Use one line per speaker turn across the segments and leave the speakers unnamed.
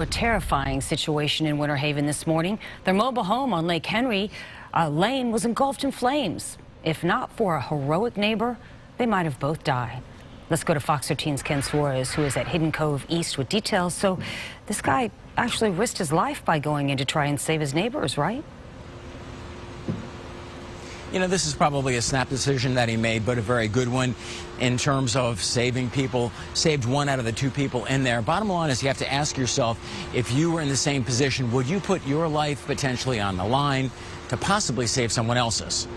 A terrifying situation in Winter Haven this morning. Their mobile home on Lake Henry Lane was engulfed in flames. If not for a heroic neighbor, they might have both died. Let's go to Fox 13's Ken Suarez, who is at Hidden Cove East with details. So this guy actually risked his life by going in to try and save his neighbors, right?
You know, this is probably a snap decision that he made, but a very good one in terms of saving people. Saved one out of the two people in there. Bottom line is you have to ask yourself, if you were in the same position, would you put your life potentially on the line to possibly save someone else's?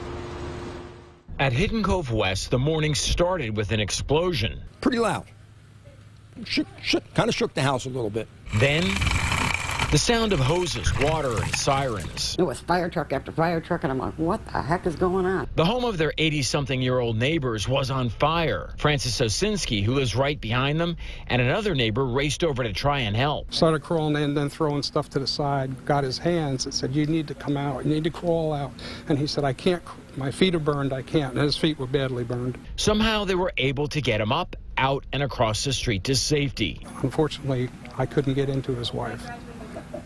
At Hidden Cove West, the morning started with an explosion.
Pretty loud. Kind of shook the house a little bit.
Then, the sound of hoses, water, and sirens.
It was fire truck after fire truck, and I'm like, what the heck is going on?
The home of their 80-something-year-old neighbors was on fire. Francis OSINSKIE, who lives right behind them, and another neighbor raced over to try and help.
Started crawling in, then throwing stuff to the side, got his hands and said, you need to come out, you need to crawl out. And he said, I can't, my feet are burned, I can't. And his feet were badly burned.
Somehow they were able to get him up, out, and across the street to safety.
Unfortunately, I couldn't get into his wife.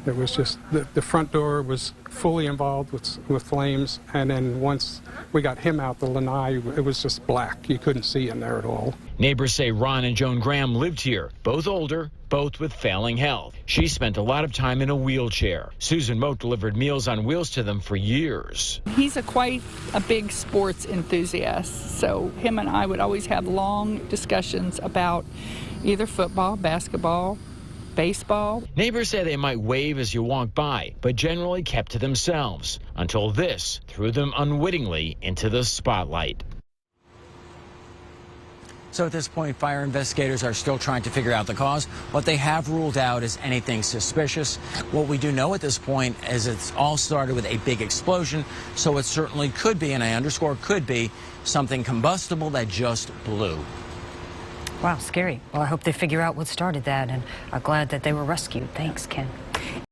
It was just, the front door was fully involved with flames, and then once we got him out, the lanai, it was just black. You couldn't see in there at all.
Neighbors say Ron and Joan Graham lived here, both older, both with failing health. She spent a lot of time in a wheelchair. Susan MOTE delivered Meals on Wheels to them for years.
He's quite a big sports enthusiast, so him and I would always have long discussions about either football, basketball, baseball.
Neighbors say they might wave as you walk by, but generally kept to themselves until this threw them unwittingly into the spotlight.
So at this point, fire investigators are still trying to figure out the cause. What they have ruled out is anything suspicious. What we do know at this point is it's all started with a big explosion, so it certainly could be, and I underscore could be, something combustible that just blew.
Wow, scary. Well, I hope they figure out what started that, and I'm glad that they were rescued. Thanks, Ken.